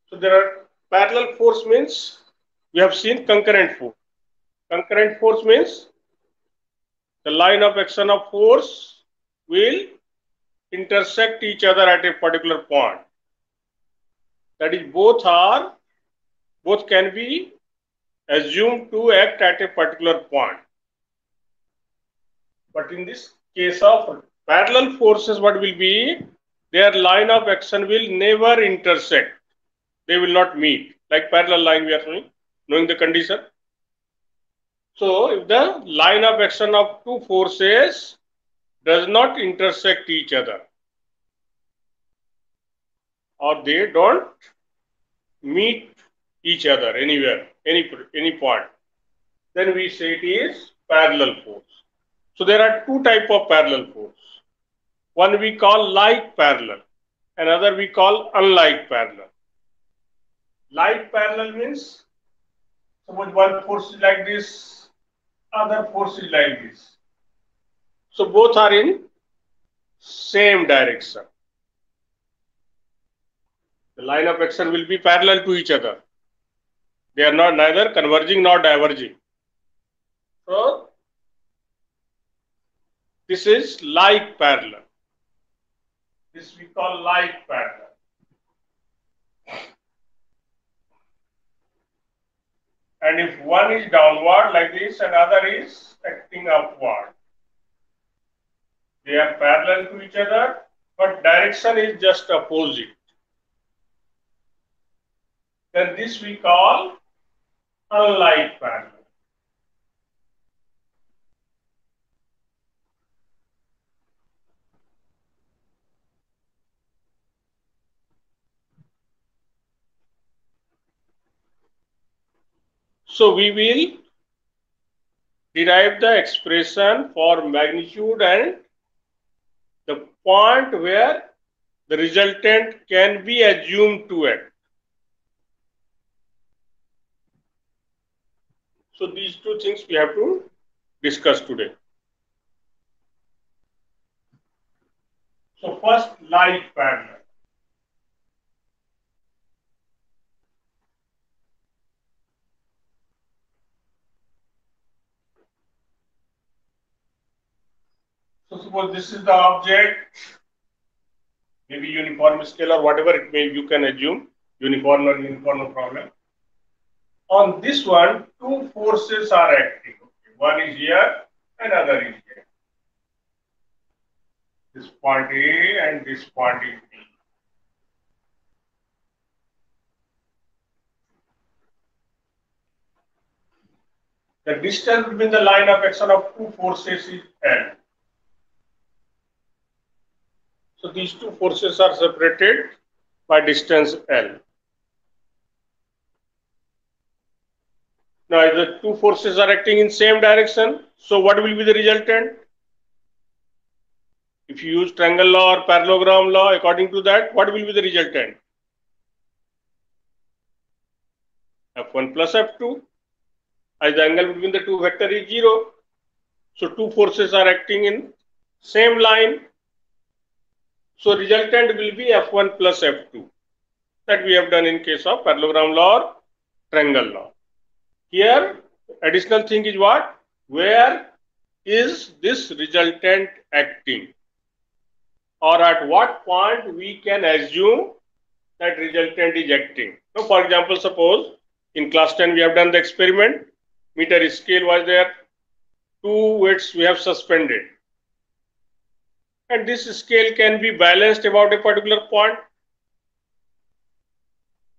So there are parallel force means we have seen concurrent force. Concurrent force means the line of action of force will intersect each other at a particular point. That is, both can be assumed to act at a particular point. But in this case of parallel forces, what will be? Their line of action will never intersect. They will not meet. Like parallel line we are knowing the condition. So if the line of action of two forces does not intersect each other, or they don't meet each other anywhere, any point, then we say it is parallel force. So there are two types of parallel force. One we call like parallel, another we call unlike parallel. Like parallel means suppose one force is like this, other force is like this. So both are in same direction. The line of action will be parallel to each other. They are not neither converging nor diverging. So this is like parallel. This we call like parallel. And if one is downward like this and other is acting upward, they are parallel to each other, but direction is just opposite. Then this we call unlike parallel. So we will derive the expression for magnitude and the point where the resultant can be assumed to act. So these two things we have to discuss today. So first, like parallel. So suppose this is the object, maybe uniform scale or whatever it may, you can assume uniform or uniform, no problem. On this one, two forces are acting. Okay. One is here, another is here. This point A and this point is B. The distance between the line of action of two forces is L. So these two forces are separated by distance L. Now, if the two forces are acting in same direction, so what will be the resultant? If you use triangle law or parallelogram law, according to that, what will be the resultant? F1 plus F2, as the angle between the two vectors is 0. So two forces are acting in same line. So resultant will be F1 plus F2. That we have done in case of parallelogram law or triangle law. Here, additional thing is what? Where is this resultant acting? Or at what point we can assume that resultant is acting. So for example, suppose in class 10 we have done the experiment, meter scale was there, two weights we have suspended, and this scale can be balanced about a particular point.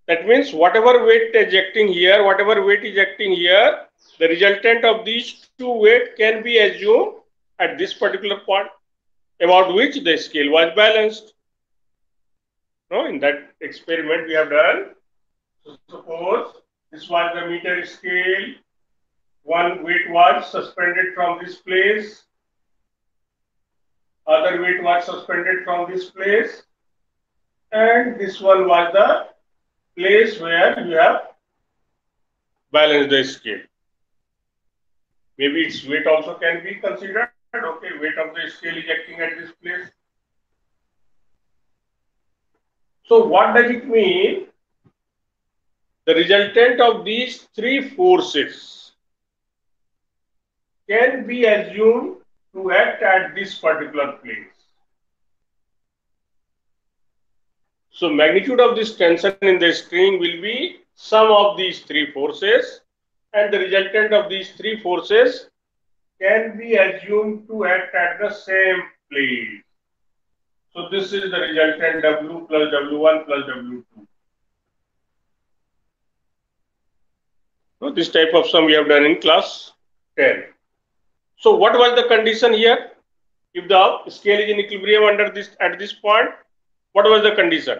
That means whatever weight is acting here, the resultant of these two weights can be assumed at this particular point about which the scale was balanced. No, in that experiment we have done. So suppose this was the meter scale. One weight was suspended from this place. Other weight was suspended from this place. And this one was the place where you have balanced the scale. Maybe its weight also can be considered. Okay, weight of the scale is acting at this place. So what does it mean? the resultant of these three forces can be assumed to act at this particular place. So magnitude of this tension in the string will be sum of these three forces, and the resultant of these three forces can be assumed to act at the same place. So this is the resultant W plus W1 plus W2. So this type of sum we have done in class 10. So what was the condition here? If the scale is in equilibrium under this at this point, what was the condition?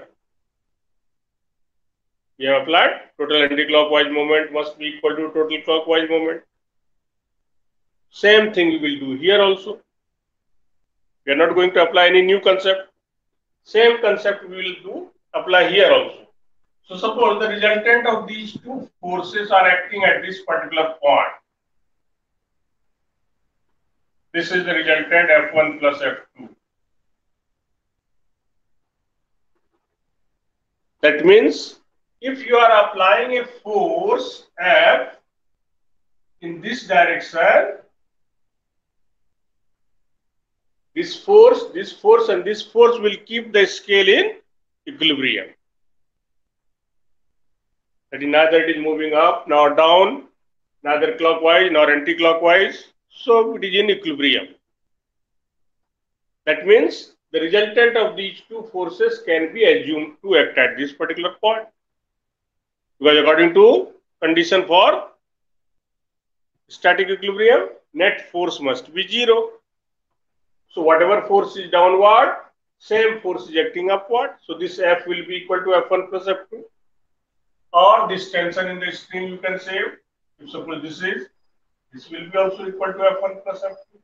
We have applied total anti-clockwise moment must be equal to total clockwise moment. Same thing we will do here also. We are not going to apply any new concept. Same concept we will do apply here also. So suppose the resultant of these two forces are acting at this particular point. This is the resultant F1 plus F2. That means if you are applying a force F in this direction, this force and this force will keep the scale in equilibrium. That is, neither it is moving up nor down, neither clockwise nor anti-clockwise. So it is in equilibrium. That means the resultant of these two forces can be assumed to act at this particular point. Because according to condition for static equilibrium, net force must be 0. So whatever force is downward, same force is acting upward. So this F will be equal to F1 plus F2. Or this tension in the string you can save. If suppose this will be also equal to F1 plus F2.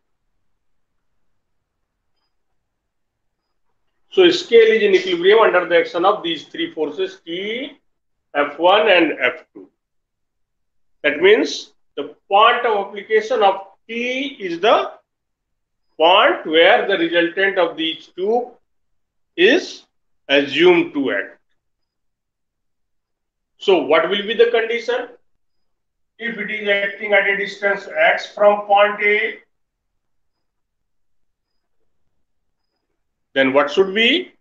So scale is in equilibrium under the action of these three forces T, F1 and F2. That means the point of application of T is the point where the resultant of these two is assumed to act. So what will be the condition? If it is acting at a distance x from point A, then what should be?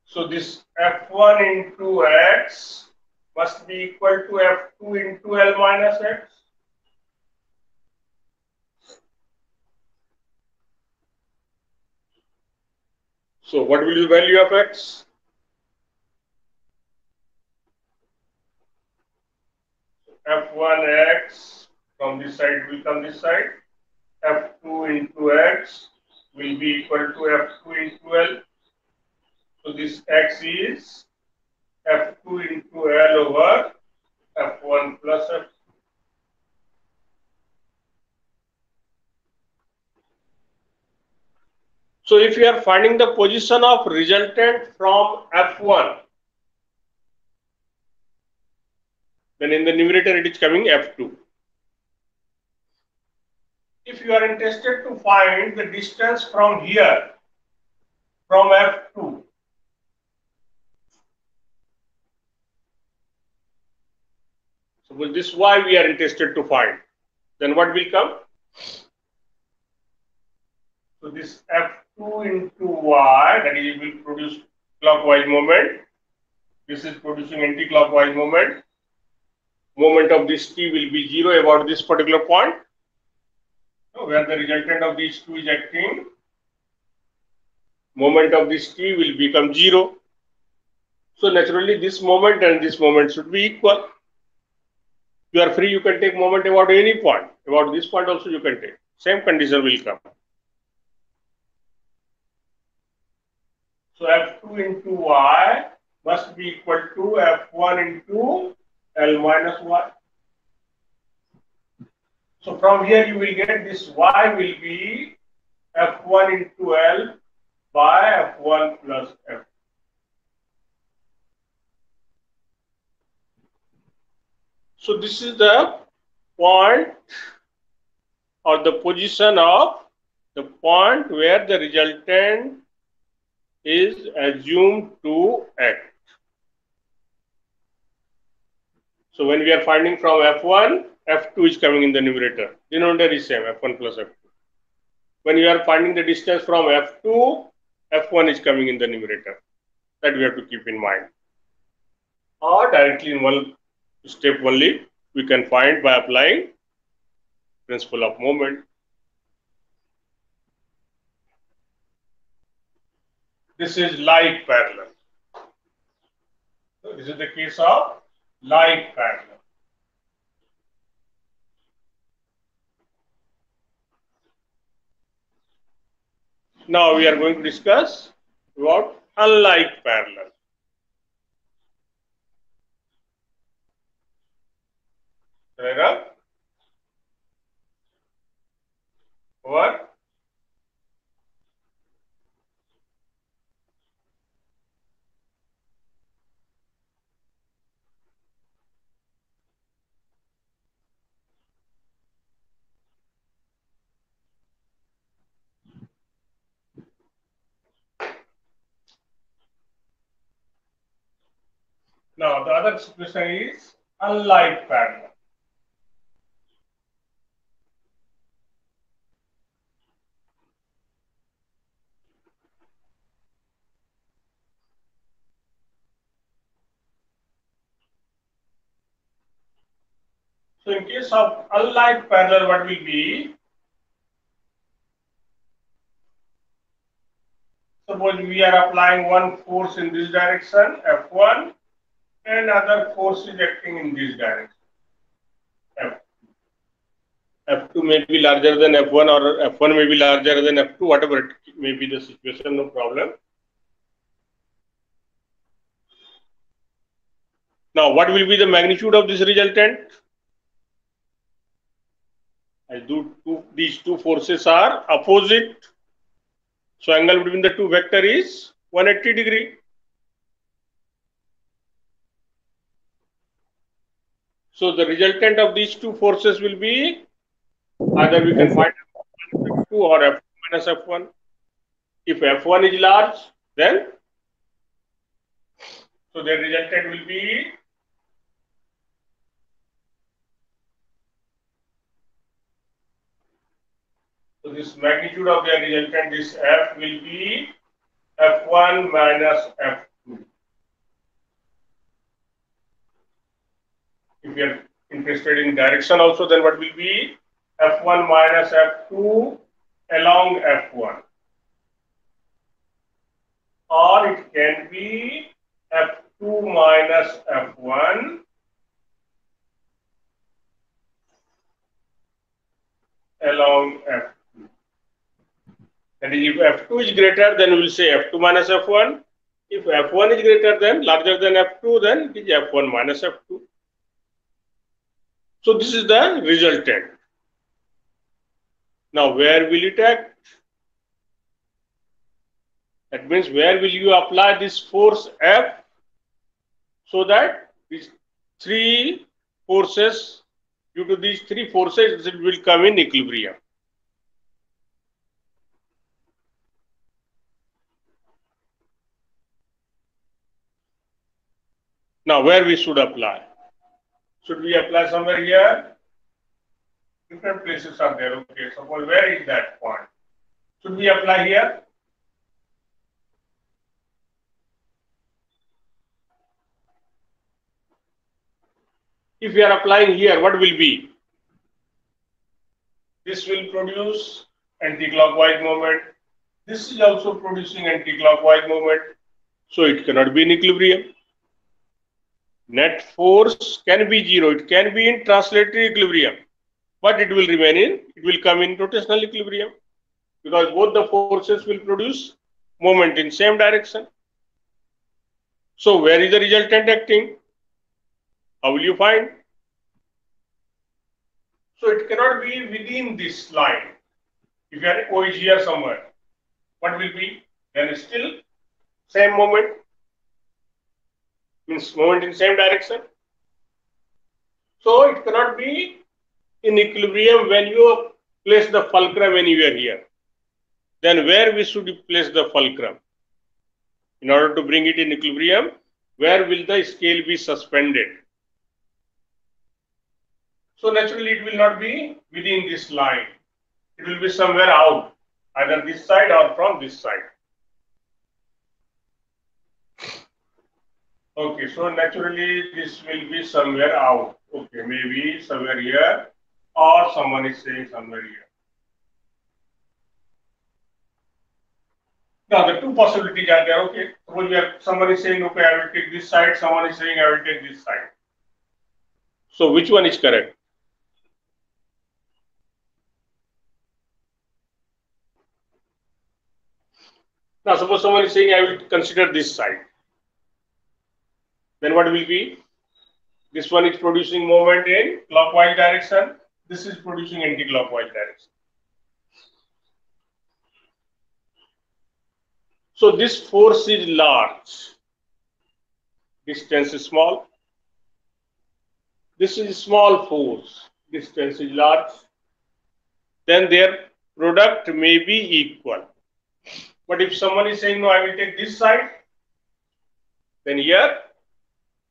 So this F1 into x must be equal to F2 into L minus x. So what will be the value of x? F1x from this side will come this side. F2 into x will be equal to F2 into L. So this x is F2 into L over F1 plus F2. So if you are finding the position of resultant from F1, then in the numerator it is coming F2. If you are interested to find the distance from here, from F2, suppose this Y we are interested to find, then what will come? So this F2 into Y, that is, will produce clockwise moment. This is producing anti-clockwise moment. Moment of this T will be 0 about this particular point, where the resultant of these two is acting. Moment of this T will become 0. So naturally this moment and this moment should be equal. You are free, you can take moment about any point. About this point also you can take. Same condition will come. So F2 into Y must be equal to F1 into L minus Y. So from here you will get this Y will be F1 into L by F1 plus F. So this is the point or the position of the point where the resultant is assumed to act. So when we are finding from F1, F2 is coming in the numerator. Denominator is same, F1 plus F2. When you are finding the distance from F2, F1 is coming in the numerator. That we have to keep in mind. Or directly in one step only, we can find by applying principle of moment. This is like parallel. So this is the case of like parallel. Now we are going to discuss about unlike parallel. Over. Now the other situation is unlike parallel. So in case of unlike parallel, what will be? Suppose we are applying one force in this direction, F1, and other force is acting in this direction, F2 may be larger than F1 or F1 may be larger than F2, whatever it may be the situation, no problem. Now, what will be the magnitude of this resultant? As these two forces are opposite, so angle between the two vector is 180 degree. So the resultant of these two forces will be either we can find F2 or F2 minus F1. If F1 is large, then so the resultant will be so this magnitude of the resultant, this F will be F1 minus F2. If you are interested in direction also, then what will be F1 minus F2 along F1, or it can be F2 minus F1 along F2. That is, if F2 is greater, then we will say F2 minus F1. If F1 is greater than, larger than F2, then it is F1 minus F2. So this is the resultant. Now, where will it act? That means where will you apply this force F so that these three forces, due to these three forces, it will come in equilibrium. Now, where we should apply? Should we apply somewhere here? Different places are there. Okay, suppose where is that point? Should we apply here? If we are applying here, what will be? This will produce anti-clockwise moment. This is also producing anti-clockwise moment. So it cannot be in equilibrium. Net force can be zero. It can be in translatory equilibrium, but it will remain in, it will come in rotational equilibrium, because both the forces will produce moment in same direction. So where is the resultant acting? How will you find? So it cannot be within this line. If you are O is here somewhere, what will be? Then still same moment, means moment in same direction. So it cannot be in equilibrium when you place the fulcrum anywhere here. then where we should place the fulcrum? In order to bring it in equilibrium, where will the scale be suspended? So naturally it will not be within this line. It will be somewhere out, either this side or from this side. Okay, so naturally this will be somewhere out. Okay, maybe somewhere here, or someone is saying somewhere here. Now the two possibilities are there. Okay, suppose someone is saying, okay, I will take this side, someone is saying I will take this side. So which one is correct? Now suppose someone is saying I will consider this side. Then what will be? This one is producing moment in clockwise direction. This is producing anti-clockwise direction. So this force is large. Distance is small. This is small force. Distance is large. Then their product may be equal. But if someone is saying, no, I will take this side, then here,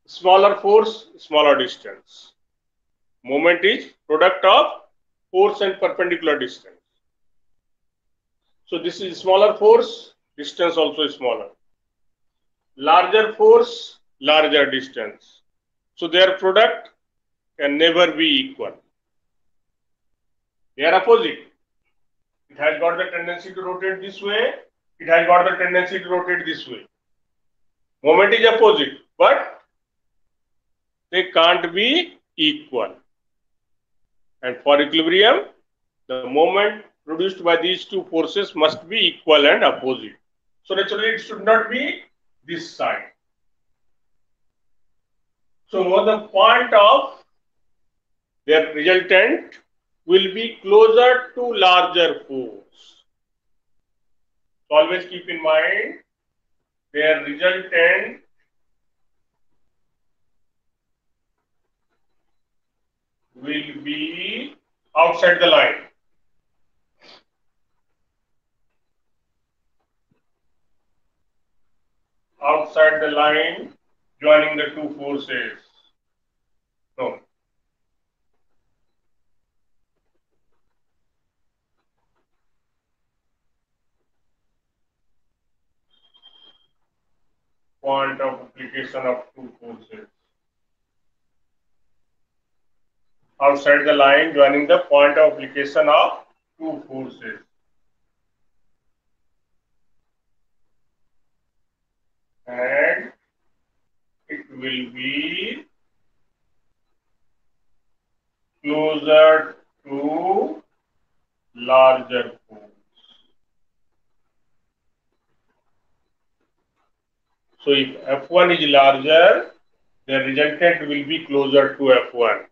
smaller force, smaller distance. Moment is product of force and perpendicular distance. So this is smaller force, distance also is smaller. Larger force, larger distance. So their product can never be equal. They are opposite. It has got the tendency to rotate this way. It has got the tendency to rotate this way. Moment is opposite, but they can't be equal. And for equilibrium, the moment produced by these two forces must be equal and opposite. So naturally, it should not be this side. So the point of their resultant will be closer to larger force. So always keep in mind their resultant will be outside the line. Outside the line, joining the two forces. No. Point of application of two forces. Outside the line, joining the point of application of two forces. And it will be closer to larger force. So if F1 is larger, the resultant will be closer to F1.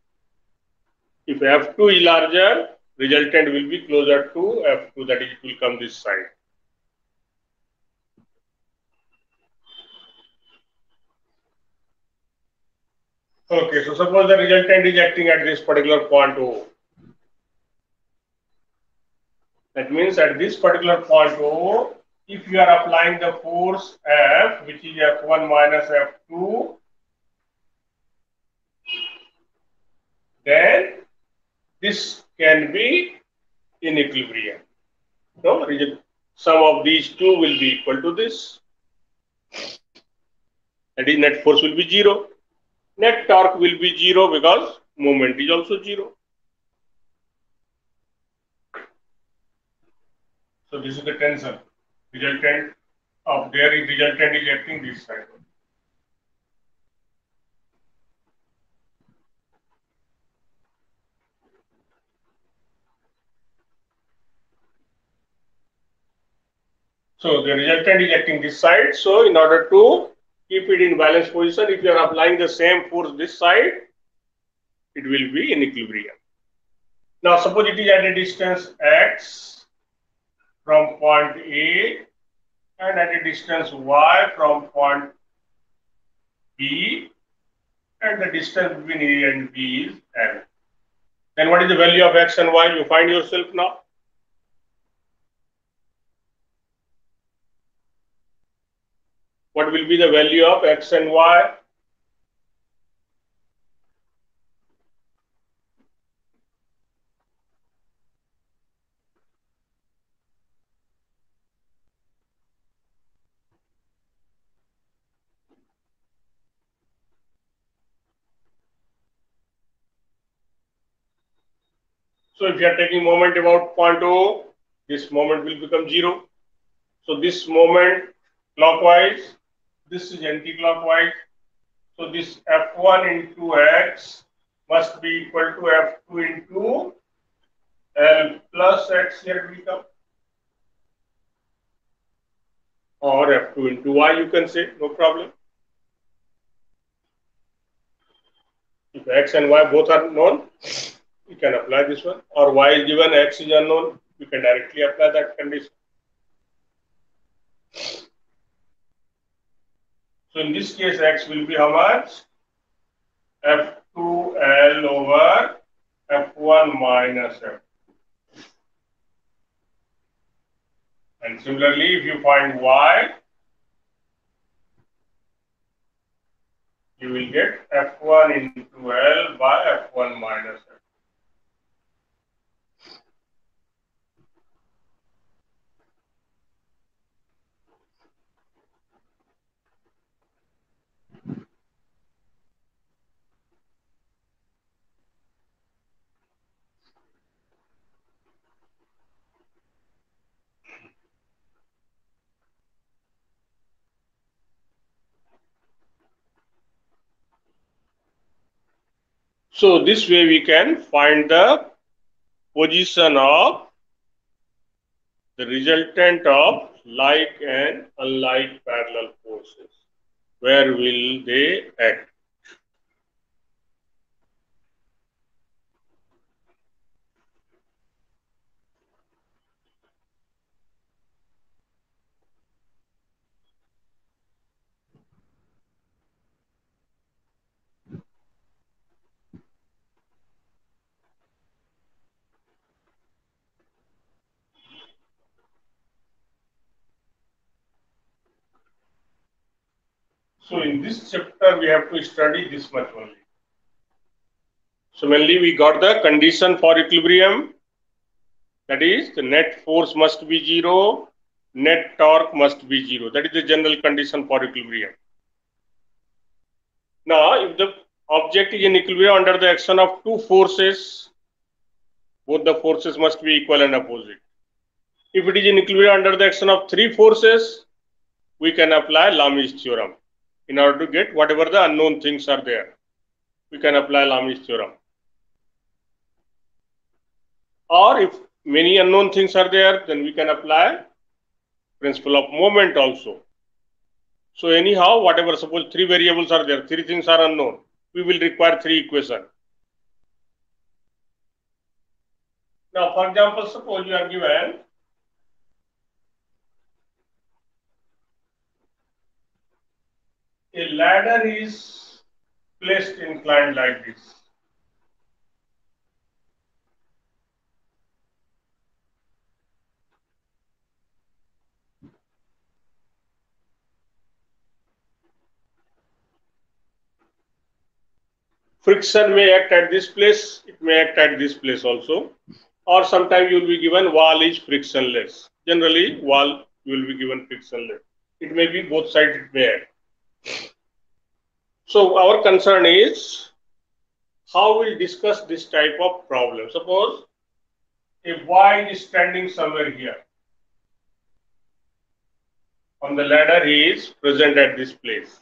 If F2 is larger, resultant will be closer to F2, that is, it will come this side. Okay, so suppose the resultant is acting at this particular point O. That means at this particular point O, if you are applying the force F, which is F1 minus F2, then this can be in equilibrium. No, sum of these two will be equal to this. That is, net force will be 0. Net torque will be 0 because moment is also 0. So this is the tensor. Resultant of their resultant is acting this side. So the resultant is acting this side. So in order to keep it in balance position, if you are applying the same force this side, it will be in equilibrium. Now suppose it is at a distance x from point A and at a distance y from point B, and the distance between A and B is L. Then what is the value of x and y? You find yourself now. what will be the value of x and y? So if you are taking moment about point O, this moment will become 0. So this moment clockwise, this is anti-clockwise. So this F1 into x must be equal to F2 into L plus x here will come. Or F2 into y you can say, no problem. If x and y both are known, you can apply this one. Or y is given, x is unknown, you can directly apply that condition. So in this case, x will be how much? F2L over F1 minus F. And similarly, if you find y, you will get F1 into L by F1 minus F. So this way we can find the position of the resultant of like and unlike parallel forces. Where will they act? So in this chapter, we have to study this much only. So mainly we got the condition for equilibrium. That is, the net force must be 0, net torque must be 0. That is the general condition for equilibrium. Now, if the object is in equilibrium under the action of two forces, both the forces must be equal and opposite. If it is in equilibrium under the action of three forces, we can apply Lami's theorem in order to get whatever the unknown things are there. We can apply Lami's theorem. Or if many unknown things are there, then we can apply principle of moment also. So anyhow, whatever, suppose three variables are there, three things are unknown, we will require three equations. Now, for example, suppose you are given a ladder is placed inclined like this. Friction may act at this place, it may act at this place also. Or sometimes you will be given wall is frictionless. Generally, wall you will be given frictionless. It may be both sides, it may act. So our concern is how we'll discuss this type of problem. Suppose a boy is standing somewhere here. On the ladder, he is present at this place.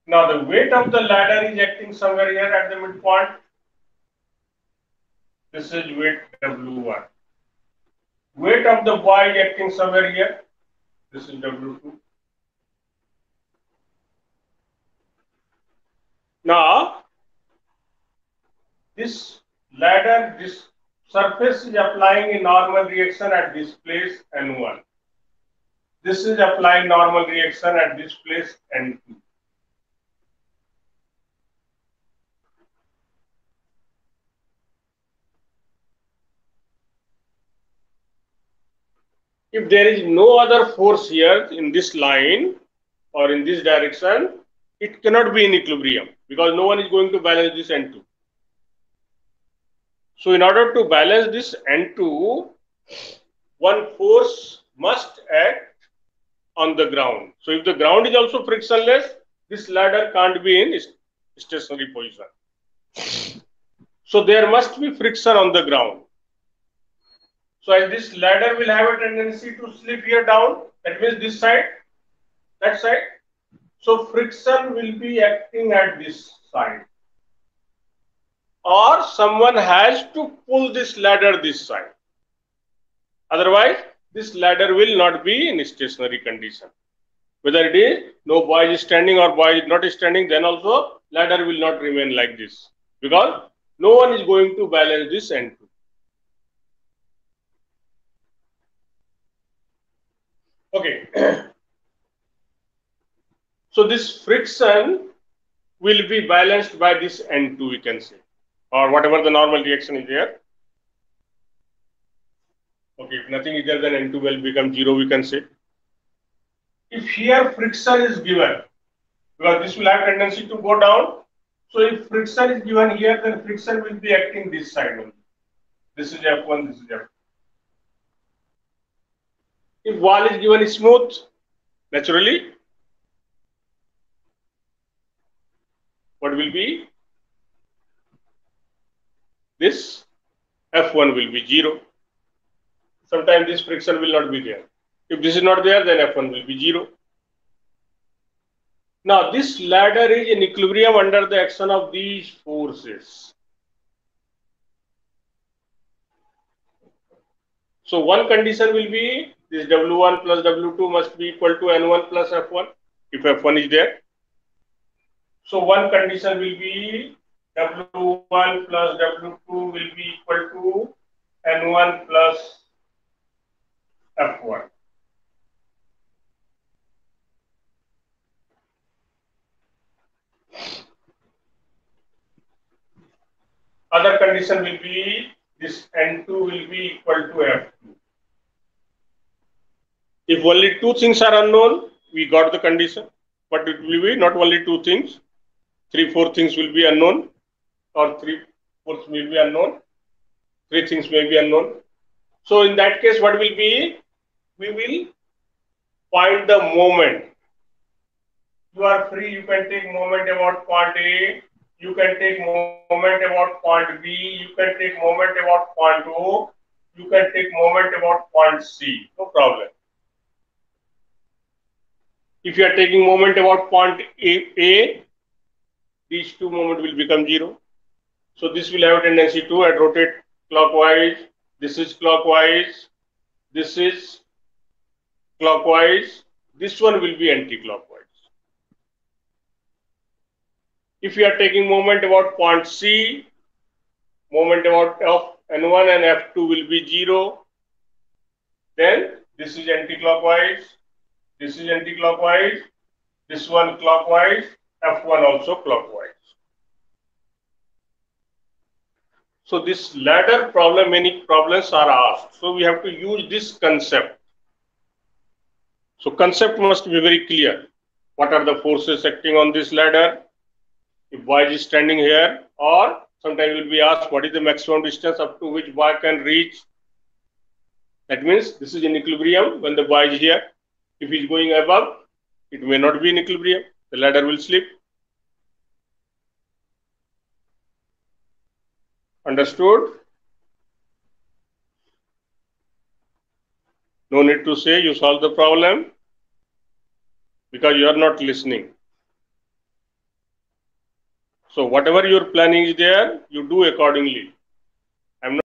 Now the weight of the ladder is acting somewhere here at the midpoint. This is weight W1. Weight of the boy is acting somewhere here. This is W2. Now this ladder, this surface is applying a normal reaction at this place N1. This is applying normal reaction at this place N2. If there is no other force here in this line or in this direction, it cannot be in equilibrium because no one is going to balance this N2. So in order to balance this N2, one force must act on the ground. So if the ground is also frictionless, this ladder can't be in stationary position. So there must be friction on the ground. So as this ladder will have a tendency to slip here down, that means this side, that side. So friction will be acting at this side. Or someone has to pull this ladder this side. Otherwise, this ladder will not be in stationary condition. Whether it is no boy is standing or boy is not standing, then also ladder will not remain like this because no one is going to balance this N2. Okay. So this friction will be balanced by this N2, we can say, or whatever the normal reaction is there. Okay, if nothing is there, then N2 will become 0, we can say. If here friction is given, because this will have tendency to go down, so if friction is given here, then friction will be acting this side only. This is F1, this is F2. If wall is given smooth, naturally, what will be? This F1 will be 0. Sometimes this friction will not be there. If this is not there, then F1 will be 0. Now, this ladder is in equilibrium under the action of these forces. So, one condition will be this W1 plus W2 must be equal to N1 plus F1 if F1 is there. So, one condition will be W1 plus W2 will be equal to N1 plus F1. Other condition will be this N2 will be equal to F2. If only two things are unknown, we got the condition, but it will be not only two things, 3-4 things will be unknown, or 3-4 will be unknown, 3 things may be unknown. So in that case, what will be? We will find the moment. You are free, you can take moment about point A, you can take moment about point B, you can take moment about point O, you can take moment about point C, no problem. If you are taking moment about point A, these two moments will become 0. So this will have a tendency to rotate clockwise, this is clockwise, this is clockwise, this one will be anti-clockwise. If you are taking moment about point C, moment about N1 and F2 will be 0, then this is anti-clockwise, this is anti-clockwise, this one clockwise, F1 also clockwise. So this ladder problem, many problems are asked. So we have to use this concept. So concept must be very clear. What are the forces acting on this ladder? If boy is standing here, or sometimes will be asked what is the maximum distance up to which boy can reach. That means this is in equilibrium when the boy is here. If he is going above, it may not be in equilibrium. The ladder will slip. Understood? No need to say you solve the problem because you are not listening. So whatever your planning is there, you do accordingly.